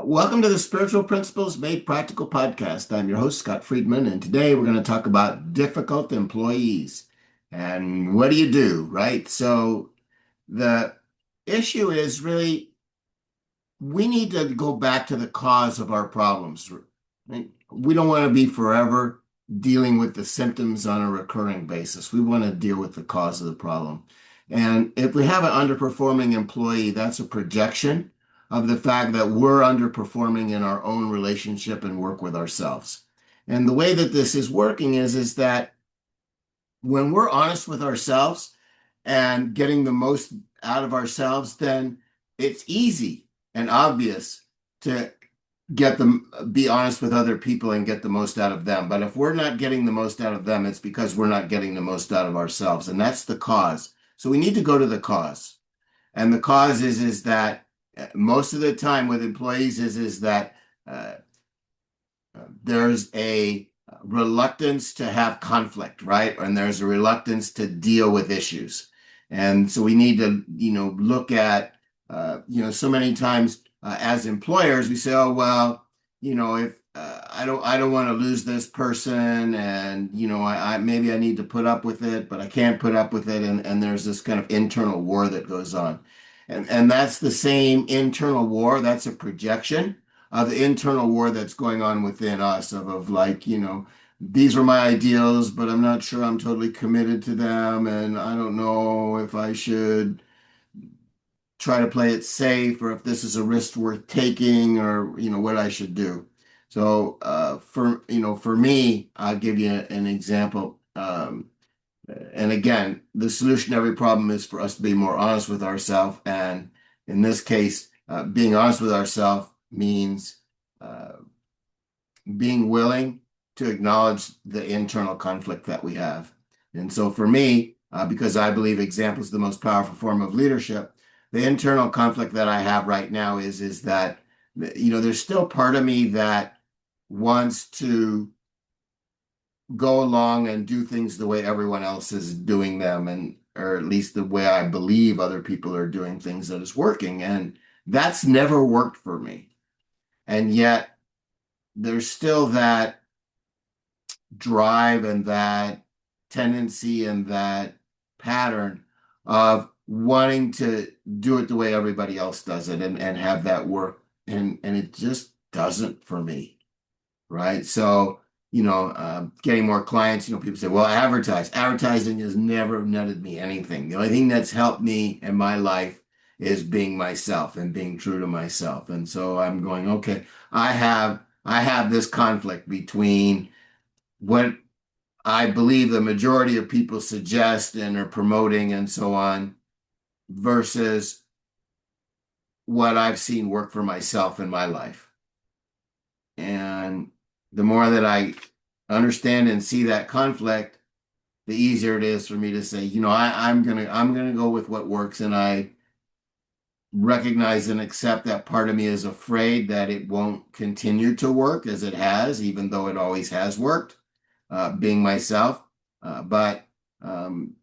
Welcome to the Spiritual Principles Made Practical podcast. I'm your host, Scott Friedman, and today we're going to talk about difficult employees and what do you do, right? So, the issue is really we need to go back to the cause of our problems. Right? We don't want to be forever dealing with the symptoms on a recurring basis. We want to deal with the cause of the problem. And if we have an underperforming employee, that's a projection of the fact that we're underperforming in our own relationship and work with ourselves. And the way that this is working is that when we're honest with ourselves and getting the most out of ourselves, then it's easy and obvious to get them be honest with other people and get the most out of them. But if we're not getting the most out of them, it's because we're not getting the most out of ourselves. And that's the cause. So we need to go to the cause. And the cause is that most of the time with employees is that uh, there's a reluctance to have conflict, right? And there's a reluctance to deal with issues. And so we need to, look at, so many times as employers, we say, oh, well, if I don't want to lose this person, and I maybe I need to put up with it, but I can't put up with it, and there's this kind of internal war that goes on, and that's the same internal war. That's a projection of the internal war that's going on within us of like, these are my ideals, but I'm not sure I'm totally committed to them, and I don't know if I should try to play it safe or if this is a risk worth taking or what I should do. So for me, I'll give you an example. And again, the solution to every problem is for us to be more honest with ourselves. And in this case, being honest with ourselves means uh, being willing to acknowledge the internal conflict that we have. And so for me, because I believe example is the most powerful form of leadership, the internal conflict that I have right now is that, there's still part of me that wants to go along and do things the way everyone else is doing them, and or at least the way I believe other people are doing things that is working. And that's never worked for me. And yet there's still that drive and that tendency and that pattern of wanting to do it the way everybody else does it and have that work. And it just doesn't for me. Right. So, getting more clients, people say, well, advertising has never netted me anything. The only thing that's helped me in my life is being myself and being true to myself. And so I'm going, okay, I have this conflict between what I believe the majority of people suggest and are promoting and so on versus what I've seen work for myself in my life. And the more that I understand and see that conflict, the easier it is for me to say, I'm gonna go with what works, and I recognize and accept that part of me is afraid that it won't continue to work as it has, even though it always has worked, being myself. But I'm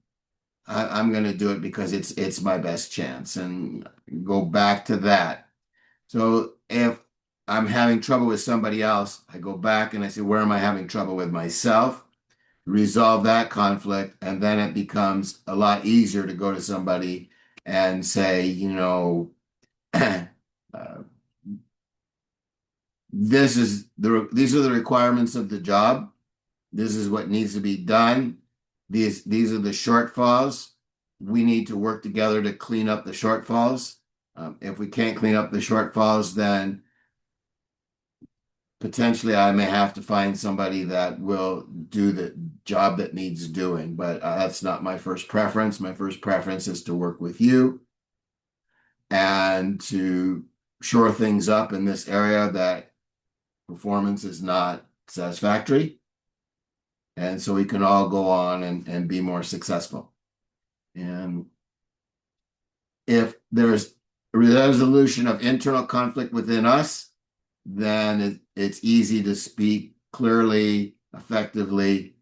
going to do it because it's my best chance, and go back to that. So if I'm having trouble with somebody else, I go back and I say, where am I having trouble with myself? Resolve that conflict, and then it becomes a lot easier to go to somebody and say, uh, these are the requirements of the job. This is what needs to be done. These are the shortfalls. We need to work together to clean up the shortfalls. If we can't clean up the shortfalls, then potentially I may have to find somebody that will do the job that needs doing. But that's not my first preference. My first preference is to work with you and to shore things up in this area that performance is not satisfactory. And so we can all go on and be more successful. And if there's a resolution of internal conflict within us, then it's easy to speak clearly, effectively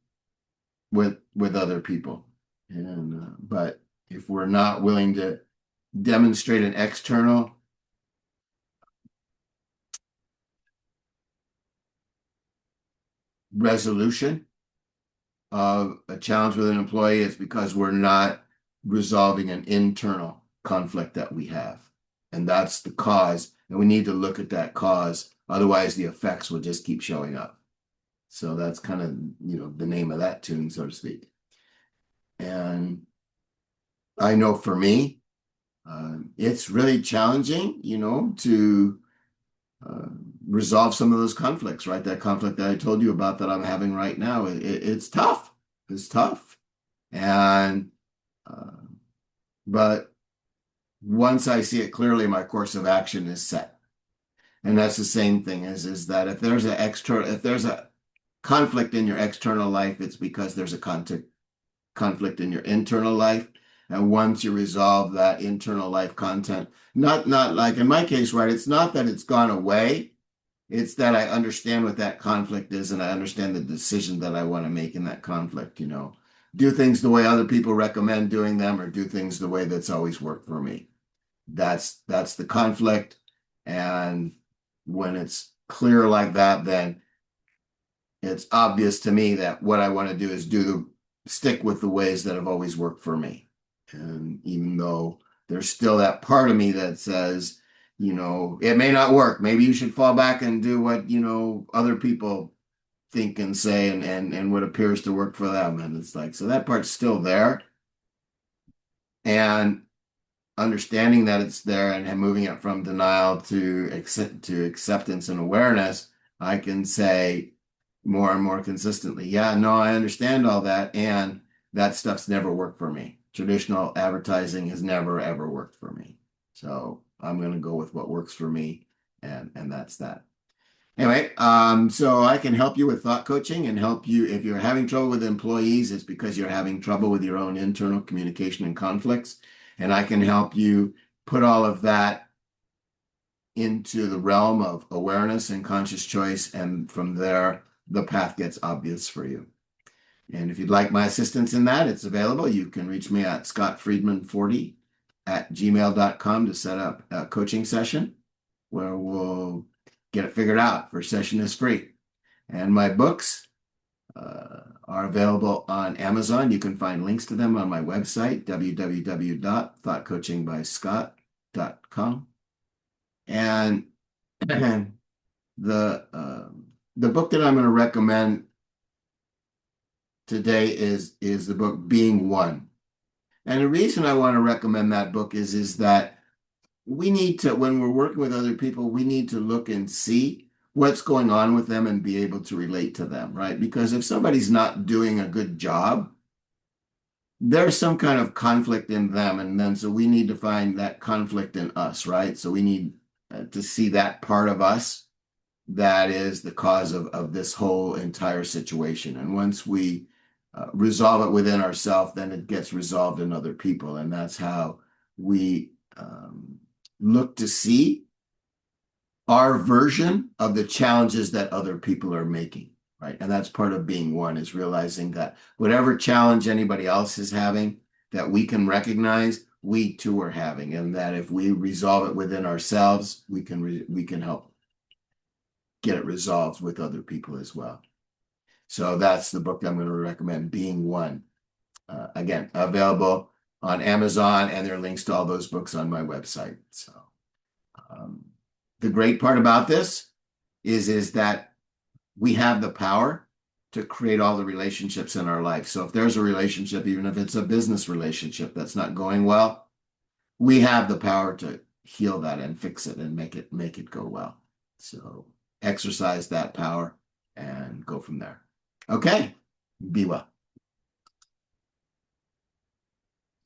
with other people. And but if we're not willing to demonstrate an external resolution of a challenge with an employee, it's because we're not resolving an internal conflict that we have. And that's the cause. And we need to look at that cause. Otherwise, the effects will just keep showing up. So that's kind of, the name of that tune, so to speak. And I know for me, it's really challenging, to uh, resolve some of those conflicts, right? That conflict that I told you about that I'm having right now, it's tough. It's tough. And, uh, but once I see it clearly, my course of action is set. And that's the same thing is that if there's a conflict in your external life, it's because there's a conflict in your internal life. And once you resolve that internal life content, not like in my case, right? It's not that it's gone away. It's that I understand what that conflict is and I understand the decision that I want to make in that conflict, Do things the way other people recommend doing them or do things the way that's always worked for me. That's the conflict. And when it's clear like that, then it's obvious to me that what I want to do is stick with the ways that have always worked for me. And even though there's still that part of me that says, it may not work. Maybe you should fall back and do what, other people think and say and what appears to work for them. And it's like, so that part's still there. And understanding that it's there and moving it from denial to acceptance and awareness, I can say more and more consistently, yeah, no, I understand all that. And that stuff's never worked for me. Traditional advertising has never, ever worked for me. So I'm going to go with what works for me. And that's that. Anyway, so I can help you with thought coaching and help you if you're having trouble with employees, it's because you're having trouble with your own internal communication and conflicts. And I can help you put all of that into the realm of awareness and conscious choice. And from there, the path gets obvious for you. And if you'd like my assistance in that, it's available. You can reach me at scottfriedman40@gmail.com to set up a coaching session where we'll get it figured out. First session is free. And my books are available on Amazon. You can find links to them on my website, www.thoughtcoachingbyscott.com. And the book that I'm going to recommend today is the book Being One. And the reason I want to recommend that book is that we need to, when we're working with other people, we need to look and see what's going on with them and be able to relate to them, right? Because if somebody's not doing a good job, there's some kind of conflict in them. And then so we need to find that conflict in us, right? So we need to see that part of us that is the cause of this whole entire situation. And once we resolve it within ourselves, then it gets resolved in other people. And that's how we look to see our version of the challenges that other people are making, right? And that's part of being one, is realizing that whatever challenge anybody else is having that we can recognize, we too are having, and that if we resolve it within ourselves, we can help get it resolved with other people as well. So that's the book I'm going to recommend, Being One. Again, available on Amazon, and there are links to all those books on my website. So the great part about this is that we have the power to create all the relationships in our life. So if there's a relationship, even if it's a business relationship that's not going well, we have the power to heal that and fix it and make it go well. So exercise that power and go from there. Okay, be well.